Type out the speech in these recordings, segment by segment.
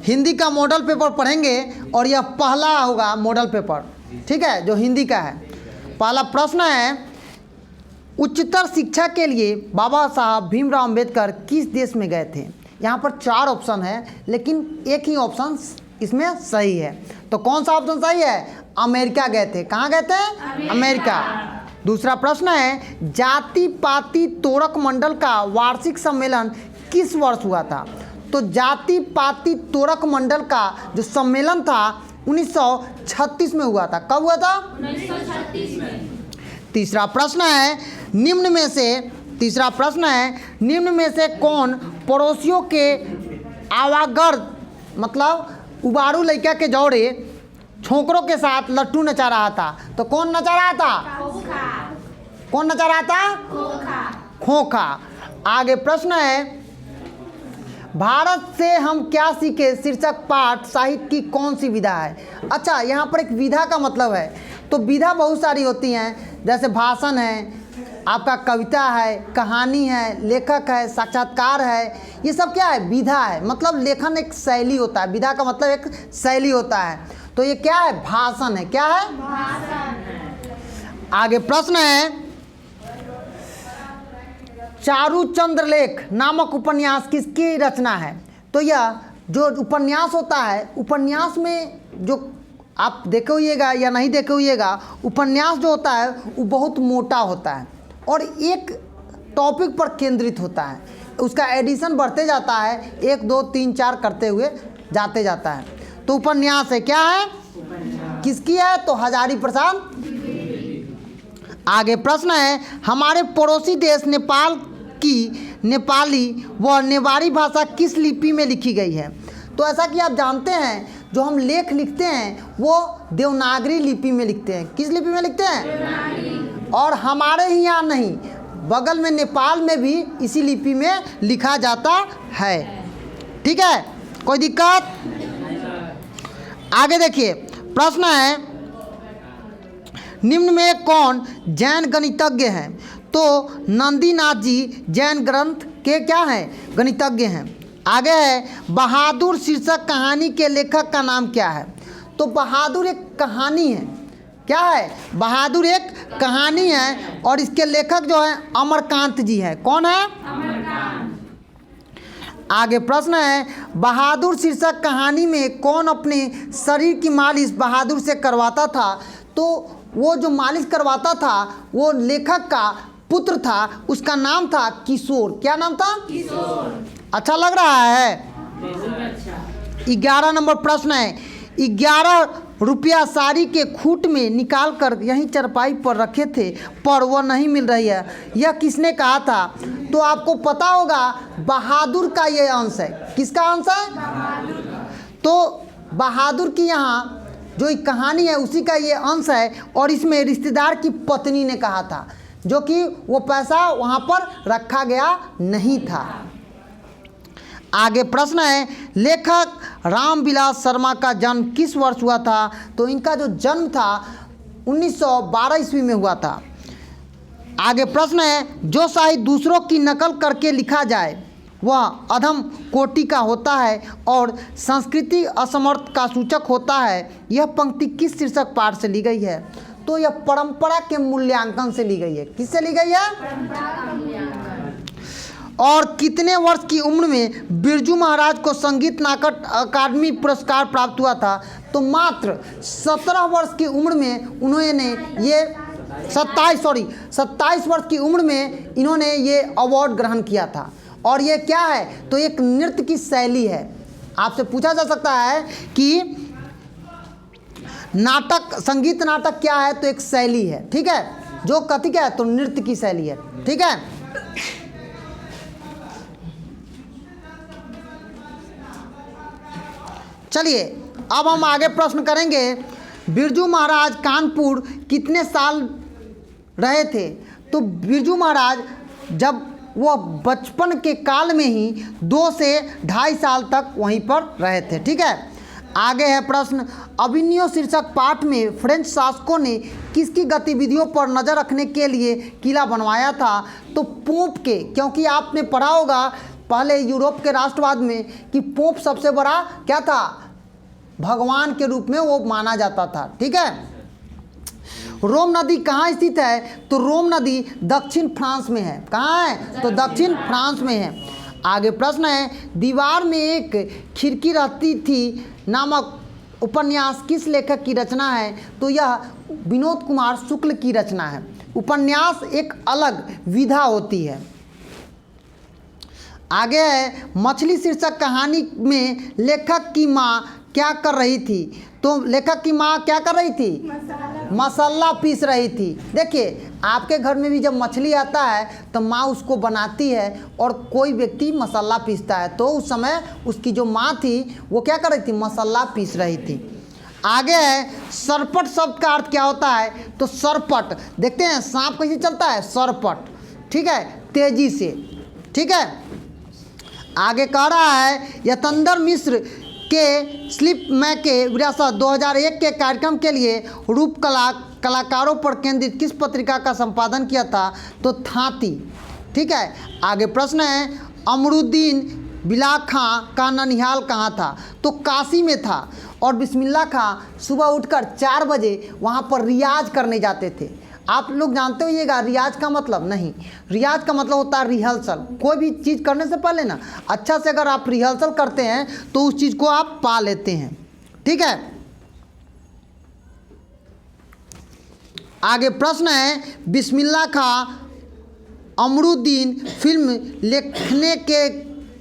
हिंदी का model paper पढ़ेंगे और यह पहला होगा मॉडल पेपर, ठीक है, जो हिंदी का है। पहला प्रश्न है, उच्चतर शिक्षा के लिए बाबा साहब भीमराव अंबेडकर किस देश में गए थे? यहाँ पर 4 ऑप्शन है, लेकिन एक ही ऑप्शन इसमें सही है। तो कौन सा ऑप्शन सही है? अमेरिका गए थे। कहाँ गए थे? अमेरिका। दूसरा प्रश्न है, जाति पाति तोड़क मंडल का वार्षिक सम्मेलन किस वर्ष हुआ था? तो जाति पाति तोड़क मंडल का जो सम्मेलन था 1936 में हुआ था। कब हुआ था? 1936 में। तीसरा प्रश्न है, निम्न में से कौन पड़ोसियों के आवागर्द मतलब उबारू लड़का के जौड़े छोकरों के साथ लट्टू नचा रहा था? तो कौन नचा रहा था? कौन नचा रहा था? खोखा। आगे प्रश्न है, भारत से हम क्या सीखे शीर्षक पाठ साहित्य की कौन सी विधा है? अच्छा, यहाँ पर एक विधा का मतलब है, तो विधा बहुत सारी होती हैं, जैसे भाषण है, आपका कविता है, कहानी है, लेखक है, साक्षात्कार है, ये सब क्या है? विधा है। मतलब लेखन एक शैली होता है, विधा का मतलब एक शैली होता है। तो ये क्या है? भाषण है। क्या है? भाषण। आगे प्रश्न है, चारुचंद्रलेख नामक उपन्यास किसकी रचना है? तो यह जो उपन्यास होता है, उपन्यास में जो आप देखे होइएगा या नहीं देखे होइएगा, उपन्यास जो होता है वो बहुत मोटा होता है और एक टॉपिक पर केंद्रित होता है। उसका एडिशन बढ़ते जाता है, 1 2 3 4 करते हुए जाता है। तो उपन्यास है। क्या है? किसकी है? तो हजारी प्रसाद। आगे प्रश्न है, हमारे पड़ोसी देश नेपाल की नेपाली व नेवारी भाषा किस लिपि में लिखी गई है? तो ऐसा कि आप जानते हैं, जो हम लेख लिखते हैं वो देवनागरी लिपि में लिखते हैं। किस लिपि में लिखते हैं? और हमारे ही यहाँ नहीं, बगल में नेपाल में भी इसी लिपि में लिखा जाता है। ठीक है, कोई दिक्कत? आगे देखिए, प्रश्न है, निम्न में कौन जैन गणितज्ञ हैं? तो नंदीनाथ जी जैन ग्रंथ के क्या हैं? गणितज्ञ हैं। आगे है, बहादुर शीर्षक कहानी के लेखक का नाम क्या है? तो बहादुर एक कहानी है। क्या है? बहादुर एक कहानी है और इसके लेखक जो है अमरकांत जी हैं। कौन है? अमरकांत। आगे प्रश्न है, बहादुर शीर्षक कहानी में कौन अपने शरीर की मालिश बहादुर से करवाता था? तो वो जो मालिश करवाता था वो लेखक का पुत्र था, उसका नाम था किशोर। क्या नाम था? किशोर। अच्छा लग रहा है? बहुत अच्छा। 11 नंबर प्रश्न है, 11 रुपया साड़ी के खूट में निकाल कर यहीं चरपाई पर रखे थे पर वह नहीं मिल रही है, यह किसने कहा था? तो आपको पता होगा, बहादुर का ये अंश है। किसका अंश है? बहादुर का। तो बहादुर की यहाँ जो एक कहानी है उसी का ये अंश है और इसमें रिश्तेदार की पत्नी ने कहा था, जो कि वो पैसा वहाँ पर रखा गया नहीं था। आगे प्रश्न है, लेखक रामविलास शर्मा का जन्म किस वर्ष हुआ था? तो इनका जो जन्म था 1912 ईस्वी में हुआ था। आगे प्रश्न है, जो साहित्य दूसरों की नकल करके लिखा जाए वह अधम कोटि का होता है और संस्कृति असमर्थ का सूचक होता है, यह पंक्ति किस शीर्षक पाठ से ली गई है? तो यह परंपरा के मूल्यांकन से ली गई है। किससे ली गई है? परंपरा का मूल्यांकन। और कितने वर्ष की उम्र में बिरजू महाराज को संगीत नाटक अकादमी पुरस्कार प्राप्त हुआ था? तो मात्र 17 वर्ष की उम्र में उन्होंने ये 27 वर्ष की उम्र में इन्होंने ये अवार्ड ग्रहण किया था। और ये क्या है? तो एक नृत्य की शैली है। आपसे पूछा जा सकता है कि नाटक, संगीत नाटक क्या है? तो एक शैली है। ठीक है, जो कथी क्या है? तो नृत्य की शैली है। ठीक है, चलिए अब हम आगे प्रश्न करेंगे, बिरजू महाराज कानपुर कितने साल रहे थे? तो बिरजू महाराज जब वह बचपन के काल में ही 2 से 2.5 साल तक वहीं पर रहे थे। ठीक है, आगे है प्रश्न, अभिनयो शीर्षक पाठ में फ्रेंच शासकों ने किसकी गतिविधियों पर नज़र रखने के लिए किला बनवाया था? तो पोप के, क्योंकि आपने पढ़ा होगा पहले यूरोप के राष्ट्रवाद में कि पोप सबसे बड़ा क्या था, भगवान के रूप में वो माना जाता था। ठीक है। रोम नदी कहाँ स्थित है, तो रोम नदी दक्षिण फ्रांस में है। कहाँ है, तो दक्षिण फ्रांस में है। आगे प्रश्न है, दीवार में एक खिड़की रहती थी नामक उपन्यास किस लेखक की रचना है, तो यह विनोद कुमार शुक्ल की रचना है। उपन्यास एक अलग विधा होती है। आगे है, मछली शीर्षक कहानी में लेखक की माँ क्या कर रही थी, तो लेखक की माँ क्या कर रही थी, मसाला पीस रही थी। देखिए आपके घर में भी जब मछली आता है तो माँ उसको बनाती है और कोई व्यक्ति मसाला पीसता है, तो उस समय उसकी जो माँ थी वो क्या कर रही थी, मसाला पीस रही थी। आगे है, सरपट शब्द का अर्थ क्या होता है, तो सरपट, देखते हैं सांप कैसे चलता है, सरपट। ठीक है, तेजी से। ठीक है। आगे कह रहा है, यतंदर मिश्र के स्लिप मैं के विरासत 2001 के कार्यक्रम के लिए कलाकारों पर केंद्रित किस पत्रिका का संपादन किया था, तो थाती। ठीक है। आगे प्रश्न है, अमरुद्दीन बिलाग खां का ननिहाल कहाँ था, तो काशी में था। और बिस्मिल्लाह खां सुबह उठकर 4 बजे वहाँ पर रियाज करने जाते थे। आप लोग जानते होइएगा रियाज का मतलब, नहीं, रियाज का मतलब होता है रिहर्सल। कोई भी चीज़ करने से पहले ना अच्छा से अगर आप रिहर्सल करते हैं तो उस चीज़ को आप पा लेते हैं। ठीक है। आगे प्रश्न है, बिस्मिल्लाह खां अमरुद्दीन फिल्म लिखने के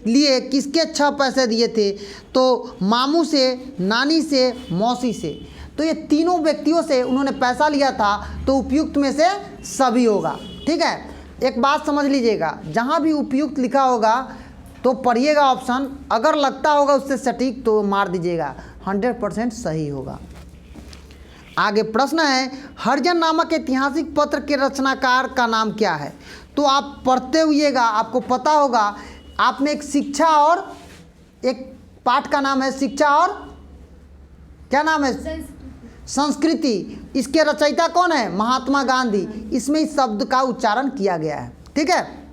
लिए किसके 6 पैसे दिए थे, तो मामू से, नानी से, मौसी से। तो ये तीनों व्यक्तियों से उन्होंने पैसा लिया था, तो उपयुक्त में से सभी होगा। ठीक है। एक बात समझ लीजिएगा, जहाँ भी उपयुक्त लिखा होगा तो पढ़िएगा ऑप्शन, अगर लगता होगा उससे सटीक तो मार दीजिएगा, 100% सही होगा। आगे प्रश्न है, हरिजन नामक ऐतिहासिक पत्र के रचनाकार का नाम क्या है, तो आप पढ़ते हुइएगा आपको पता होगा। आप में एक शिक्षा और एक पाठ का नाम है शिक्षा और क्या नाम है, संस्कृति। इसके रचयिता कौन है, महात्मा गांधी। इसमें इस शब्द का उच्चारण किया गया है। ठीक है।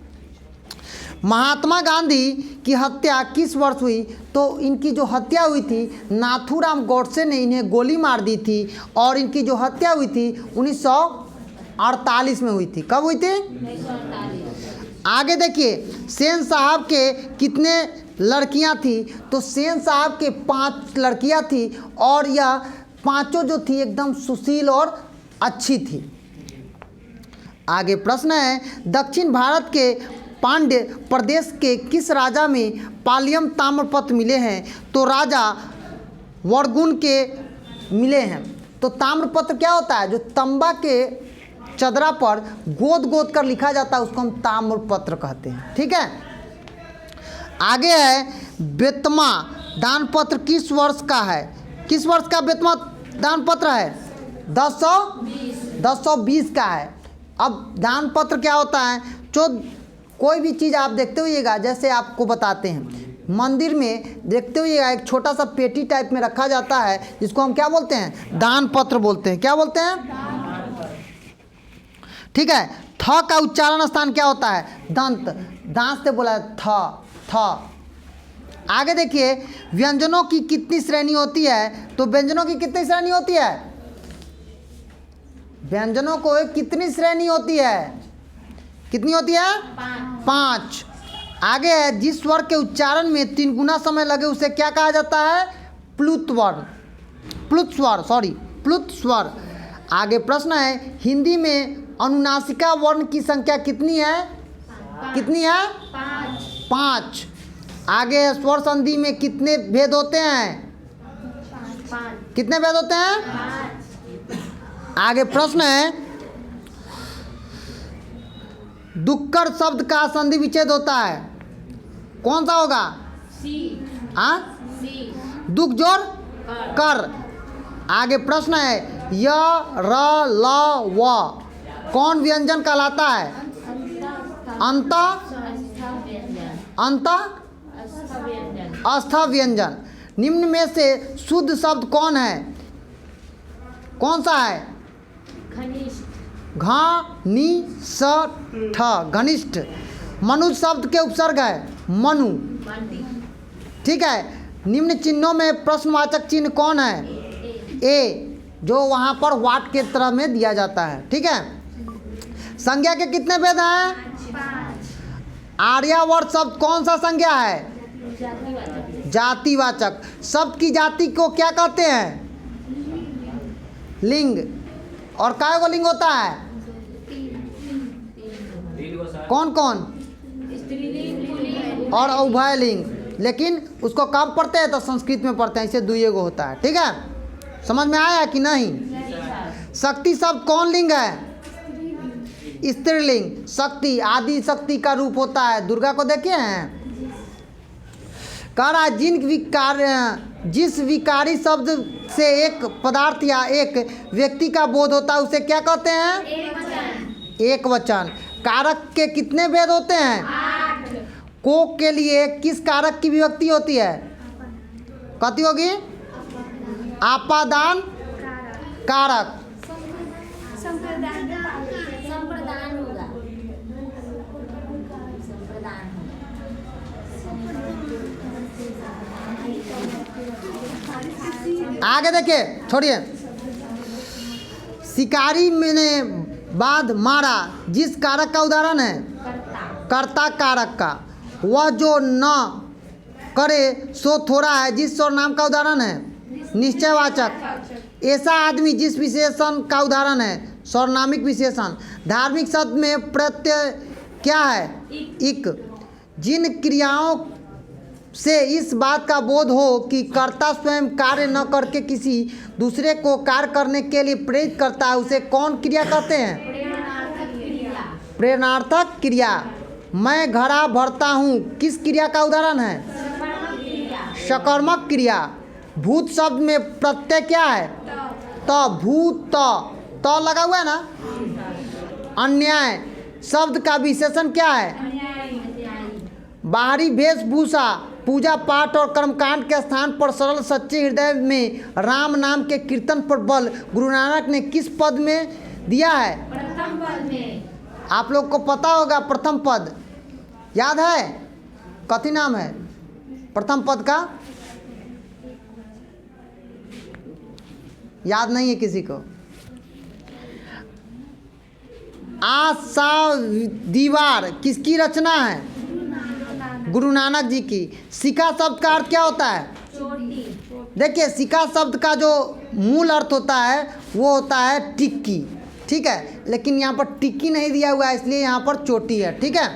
महात्मा गांधी की हत्या किस वर्ष हुई, तो इनकी जो हत्या हुई थी नाथूराम गोडसे ने इन्हें गोली मार दी थी, और इनकी जो हत्या हुई थी 1948 में हुई थी। कब हुई थी, 1948। आगे देखिए, सेन साहब के कितने लड़कियां थी, तो सेन साहब के 5 लड़कियां थी, और यह पांचों जो थी एकदम सुशील और अच्छी थी। आगे प्रश्न है, दक्षिण भारत के पांड्य प्रदेश के किस राजा में पालियम ताम्रपत्र मिले हैं, तो राजा वर्गुन के मिले हैं। तो ताम्रपत्र क्या होता है, जो तंबा के चदरा पर गोद गोद कर लिखा जाता है उसको हम ताम्रपत्र कहते हैं। ठीक है। आगे है, बेतमा दानपत्र किस वर्ष का है, किस वर्ष का बेतमा दानपत्र है, 1020 का है। अब दानपत्र क्या होता है, जो कोई भी चीज़ आप देखते होइएगा, जैसे आपको बताते हैं मंदिर में देखते होइएगा एक छोटा सा पेटी टाइप में रखा जाता है, जिसको हम क्या बोलते हैं, दानपत्र बोलते हैं। क्या बोलते हैं, ठीक है। थ का उच्चारण स्थान क्या होता है, दंत, दांत से बोला थ। आगे देखिए, व्यंजनों की कितनी श्रेणी होती है, तो व्यंजनों की कितनी श्रेणी होती है, व्यंजनों को कितनी श्रेणी होती है, कितनी होती है, 5। आगे है, जिस स्वर के उच्चारण में 3 गुना समय लगे उसे क्या कहा जाता है, प्लुत स्वर। आगे प्रश्न है, हिंदी में अनुनासिका वर्ण की संख्या कितनी है, कितनी है, 5। आगे स्वर संधि में कितने भेद होते हैं, कितने भेद होते हैं। आगे प्रश्न है, डुक्कर शब्द का संधि विच्छेद होता है, कौन सा होगा, दुख जोड़ कर। आगे प्रश्न है, य र ल व कौन व्यंजन कहलाता है, अंत अस्थ व्यंजन। निम्न में से शुद्ध शब्द कौन है, कौन सा है, घनिष्ठ, घनिष्ठ। मनुज शब्द के उपसर्ग है मनु। बंटी। ठीक है, निम्न चिन्हों में प्रश्नवाचक चिन्ह कौन है? ए, जो वहाँ पर वाट के तरह में दिया जाता है। ठीक है, संज्ञा के कितने भेद हैं? 5। आर्यावर्त शब्द कौन सा संज्ञा है? जातिवाचक। जातिवाचक। शब्द की जाति को क्या कहते हैं? लिंग। और काय को लिंग होता है? कौन कौन? स्त्रीलिंग और उभय लिंग। लेकिन उसको कब पढ़ते हैं? तो संस्कृत में पढ़ते हैं, इसे दुइये को होता है। ठीक है, समझ में आया कि नहीं? शक्ति शब्द कौन लिंग है? स्त्रीलिंग। शक्ति आदि शक्ति का रूप होता है। दुर्गा को देखे हैं? कह रहा है जिस विकारी शब्द से एक पदार्थ या एक व्यक्ति का बोध होता है उसे क्या कहते हैं? एक वचन। कारक के कितने भेद होते हैं? 8। को के लिए किस कारक की विभक्ति होती है? कथी होगी? आपादान कारक। संप्रदान होगा। संप्रदान आगे देखिए, छोड़िए। शिकारी मैंने बाध मारा जिस कारक का उदाहरण है? कर्ता कारक का। वह जो न करे सो थोड़ा है जिस सर्वनाम का उदाहरण है? निश्चयवाचक। ऐसा आदमी जिस विशेषण का उदाहरण है? सर्वनामिक विशेषण। धार्मिक शब्द में प्रत्यय क्या है? इक। जिन क्रियाओं से इस बात का बोध हो कि कर्ता स्वयं कार्य न करके किसी दूसरे को कार्य करने के लिए प्रेरित करता है उसे कौन क्रिया कहते हैं? प्रेरणार्थक क्रिया। मैं घड़ा भरता हूँ किस क्रिया का उदाहरण है? सकर्मक क्रिया। भूत शब्द में प्रत्यय क्या है? त। भूत त लगा हुआ है ना? अन्याय शब्द का विशेषण क्या है? बाहरी वेशभूषा। पूजा पाठ और कर्मकांड के स्थान पर सरल सच्चे हृदय में राम नाम के कीर्तन पर बल गुरु नानक ने किस पद में दिया है? प्रथम पद में। आप लोग को पता होगा प्रथम पद याद है? कथी नाम है प्रथम पद का? याद नहीं है किसी को? आशा दीवार किसकी रचना है? गुरु नानक जी की। शिखा शब्द का अर्थ क्या होता है? चोटी। देखिए, शिखा शब्द का जो मूल अर्थ होता है वो होता है टिक्की। ठीक है, लेकिन यहाँ पर टिक्की नहीं दिया हुआ है इसलिए यहाँ पर चोटी है। ठीक है।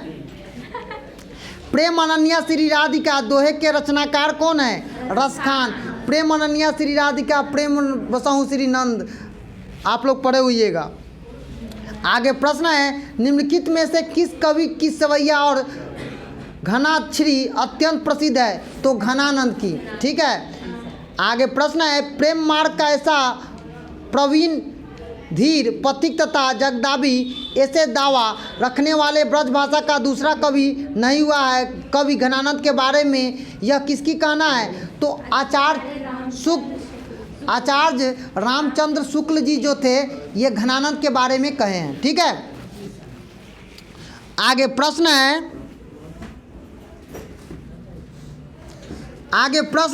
प्रेम अनन्या श्री राधिका दोहे के रचनाकार कौन है? रसखान। प्रेम अनन्या श्री राधिका प्रेम बसहु श्री नंद। आप लोग पढ़े हुइएगा। आगे प्रश्न है, निम्नलिखित में से किस कवि की सवैया और घनाक्षरी अत्यंत प्रसिद्ध है? तो घनानंद की। ठीक है। आगे प्रश्न है, प्रेम मार्ग का ऐसा प्रवीण धीर पथिक तथा जगदाबी ऐसे दावा रखने वाले ब्रज भाषा का दूसरा कवि नहीं हुआ है। कवि घनानंद के बारे में यह किसकी कहना है? तो आचार्य रामचंद्र शुक्ल जी जो थे ये घनानंद के बारे में कहे हैं। ठीक है। आगे प्रश्न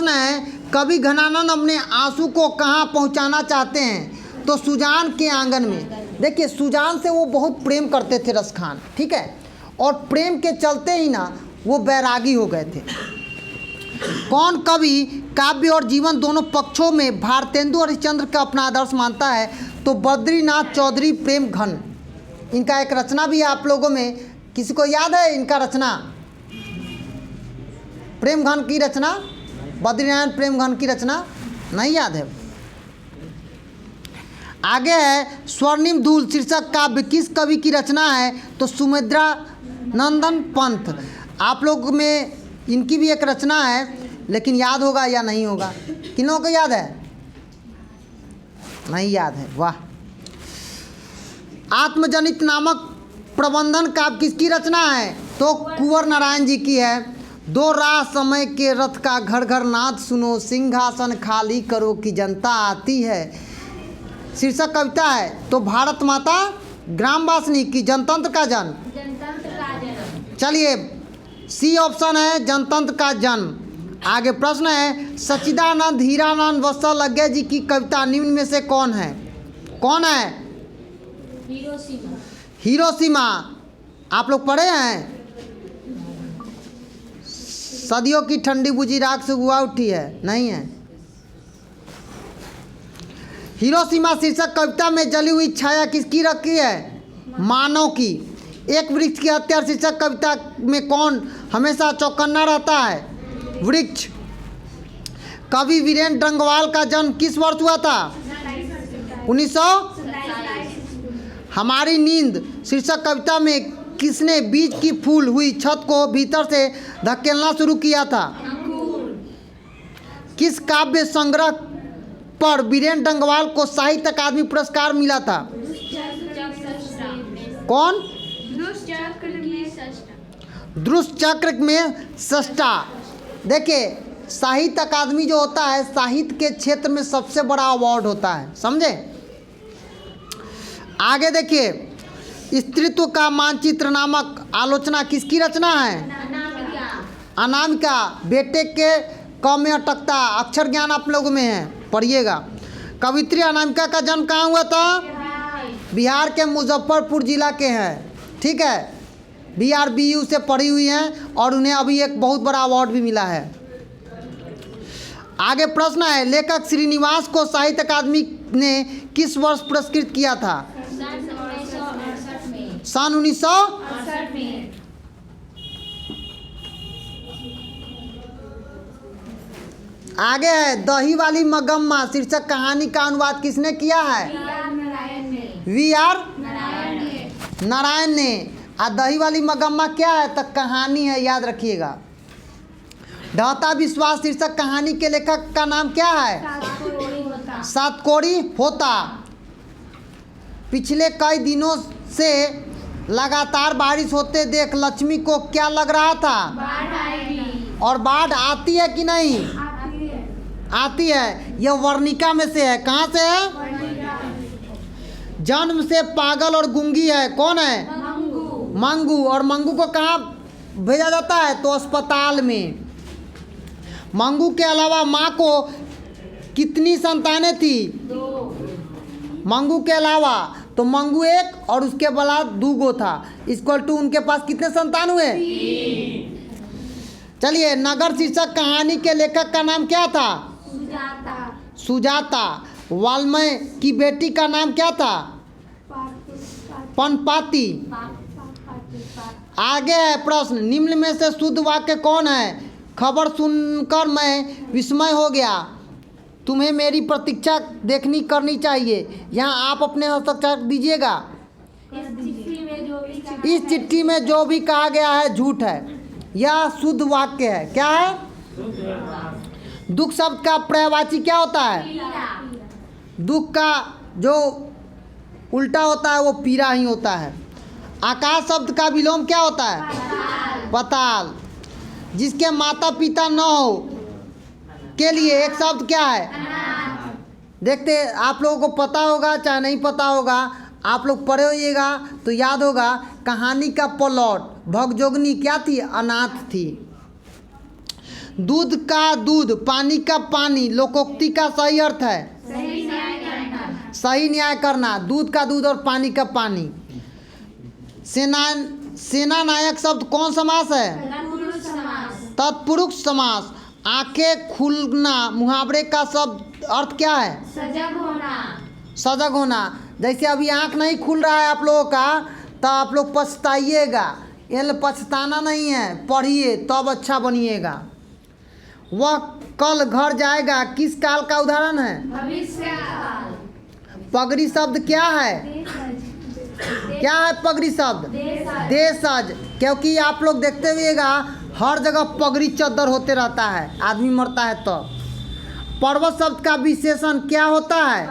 है, कवि घनानंद अपने आंसू को कहाँ पहुँचाना चाहते हैं? तो सुजान के आंगन में। देखिए, सुजान से वो बहुत प्रेम करते थे रसखान। ठीक है। और प्रेम के चलते ही ना वो बैरागी हो गए थे। कौन कवि काव्य और जीवन दोनों पक्षों में भारतेंदु और हरिश्चंद्र का अपना आदर्श मानता है? तो बद्रीनाथ चौधरी प्रेम घन। इनका एक रचना भी है आप लोगों में, किसी को याद है इनका रचना? प्रेम घन की रचना, बद्रीनाथ प्रेम घन की रचना नहीं याद है? आगे है, स्वर्णिम धूल शीर्षक काव्य किस कवि की रचना है? तो सुमित्रा नंदन पंत। आप लोग में इनकी भी एक रचना है, लेकिन याद होगा या नहीं होगा? किन लोगों को याद है? नहीं याद है। वाह। आत्मजनित नामक प्रबंधन काव्य किसकी रचना है? तो कुंवर नारायण जी की है। दो राह समय के रथ का घर घर नाद सुनो, सिंहासन खाली करो कि जनता आती है शीर्षक कविता है। तो भारत माता ग्रामवासिनी की जनतंत्र का जन्म। जनतंत्र का जन्म। चलिए, सी ऑप्शन है जनतंत्र का जन्म। आगे प्रश्न है सच्चिदानंद हीरानंद वत्सलाज्ञा जी की कविता निम्न में से कौन है? कौन है? हिरोशिमा। हिरोशिमा। आप लोग पढ़े हैं? सदियों की ठंडी बुझी राख से हुआ उठी है, नहीं है? हिरोशिमा शीर्षक कविता में जली हुई छाया किसकी रखी है? मानव की। एक वृक्ष की हत्या शीर्षक कविता में कौन हमेशा चौकन्ना रहता है? वृक्ष। कवि वीरेंद्र डंगवाल का जन्म किस वर्ष हुआ था? 1900। हमारी नींद शीर्षक कविता में किसने बीज की फूल हुई छत को भीतर से धकेलना शुरू किया था? किस काव्य संग्रह पर वीरेंद्र डंगवाल को साहित्य अकादमी पुरस्कार मिला था? कौन? दुष्चक्र में सष्टा। देखिए साहित्य अकादमी जो होता है साहित्य के क्षेत्र में सबसे बड़ा अवार्ड होता है, समझे? आगे देखिए स्त्रीत्व का मानचित्र नामक आलोचना किसकी रचना है? अनामिका। बेटे के क में अटकता अक्षर ज्ञान आप लोगों में है, पढ़िएगा। कवित्री अनामिका का जन्म कहाँ हुआ था? बिहार के मुजफ्फरपुर जिला के हैं, ठीक है? BRBU से पढ़ी हुई हैं और उन्हें अभी एक बहुत बड़ा अवार्ड भी मिला है। आगे प्रश्न है लेखक श्रीनिवास को साहित्य अकादमी ने किस वर्ष पुरस्कृत किया था? सन 1968 में। आगे है दही वाली मगम्मा शीर्षक कहानी का अनुवाद किसने किया है? VR नारायण ने। दही वाली मगम्मा क्या है? तो कहानी है, याद रखिएगा। ढाता विश्वास शीर्षक कहानी के लेखक का नाम क्या है? सातकोड़ी होता। पिछले कई दिनों से लगातार बारिश होते देख लक्ष्मी को क्या लग रहा था? बाढ़ आएगी। और बाढ़ आती है कि नहीं? आती है। यह वर्णिका में से है। कहाँ से है? जन्म से पागल और गूंगी है। कौन है? मंगू। और मंगू को कहाँ भेजा जाता है? तो अस्पताल में। मंगू के अलावा माँ को कितनी संतानें थी? 2। मंगू के अलावा तो मंगू एक और उसके बाद 2 था, इक्वल टू उनके पास कितने संतान हुए? 3। चलिए नगर शीर्षक कहानी के लेखक का नाम क्या था? सुजाता। वाल्मीकि की बेटी का नाम क्या था? पनपाती। आगे है प्रश्न निम्न में से शुद्ध वाक्य कौन है? खबर सुनकर मैं विस्मय हो गया, तुम्हें मेरी प्रतीक्षा देखनी करनी चाहिए। यहाँ आप अपने हस्ताक्षर दीजिएगा। इस चिट्ठी में जो भी कहा गया है झूठ है। यह शुद्ध वाक्य है। क्या है? दुख शब्द का पर्यायवाची क्या होता है? दुख का जो उल्टा होता है वो पीड़ा ही होता है। आकाश शब्द का विलोम क्या होता है? पाताल। जिसके माता पिता न हो के लिए एक शब्द क्या है? देखते आप लोगों को पता होगा चाहे नहीं पता होगा, आप लोग पढ़े होइएगा तो याद होगा। कहानी का प्लॉट भगजोगनी क्या थी? अनाथ थी। दूध का दूध, पानी का पानी लोकोक्ति का सही अर्थ है सही न्याय करना। दूध का दूध और पानी का पानी। सेना नायक शब्द कौन समास है? तत्पुरुष समास। आंखें खुलना मुहावरे का शब्द अर्थ क्या है? सजग होना। जैसे अभी आंख नहीं खुल रहा है आप लोगों का तो आप लोग पछताइएगा। ये पछताना नहीं है, पढ़िए तब अच्छा बनिएगा। वह कल घर जाएगा किस काल का उदाहरण है? पगड़ी शब्द क्या है? क्या है पगड़ी शब्द? देशज। क्योंकि आप लोग देखते हुएगा हर जगह पगड़ी चद्दर होते रहता है, आदमी मरता है तो। पर्वत शब्द का विशेषण क्या होता है?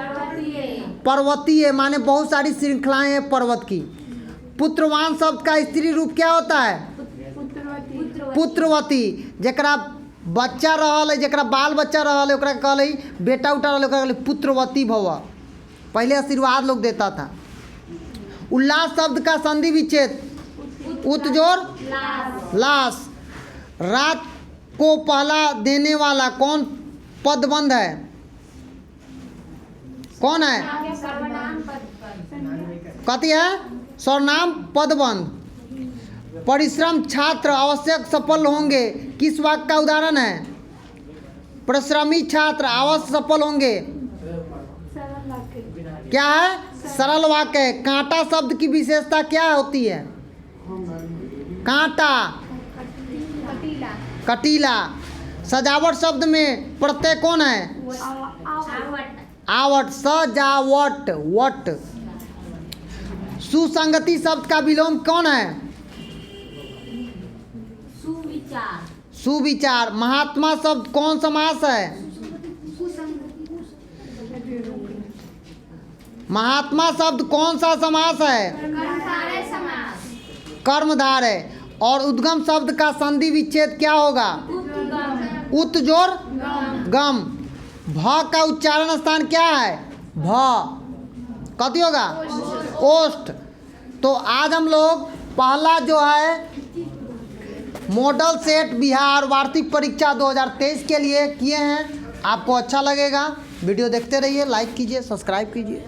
पर्वतीय, माने बहुत सारी श्रृंखलाएं हैं पर्वत की। पुत्रवान शब्द का स्त्री रूप क्या होता है? पुत्रवती। जकरा बच्चा रहल है, जकरा बाल बच्चा रहल है ओकरा कहल है बेटा उटा रहल ओकरा कहल पुत्रवती भव। पहले आशीर्वाद लोग देता था। उल्लास शब्द का संधि विच्छेद उत्जोर लाश। रात को पहला देने वाला कौन पदबंध है? कौन है? सर्वनाम पद कथी है? सर्वनाम पदबंध। परिश्रम छात्र आवश्यक सफल होंगे किस वाक्य का उदाहरण है? परिश्रमी छात्र अवश्य सफल होंगे क्या है? सरल वाक्य है। कांटा शब्द की विशेषता क्या होती है? कांटा, कटीला कटीला। सजावट शब्द में प्रत्यय कौन है? आवट आवट, सजावट, वट। सुसंगति शब्द का विलोम कौन है? सुविचार सुविचार। महात्मा शब्द कौन समास है? महात्मा शब्द कौन सा समास है? कर्मधारय समास कर्मधार है। और उद्गम शब्द का संधि विच्छेद क्या होगा? उद्गम उत जोड़ गम गम। भ का उच्चारण स्थान क्या है? भ। कथी होगा? ओष्ठ। तो आज हम लोग पहला जो है मॉडल सेट बिहार वार्षिक परीक्षा 2023 के लिए किए हैं। आपको अच्छा लगेगा, वीडियो देखते रहिए, लाइक कीजिए, सब्सक्राइब कीजिए।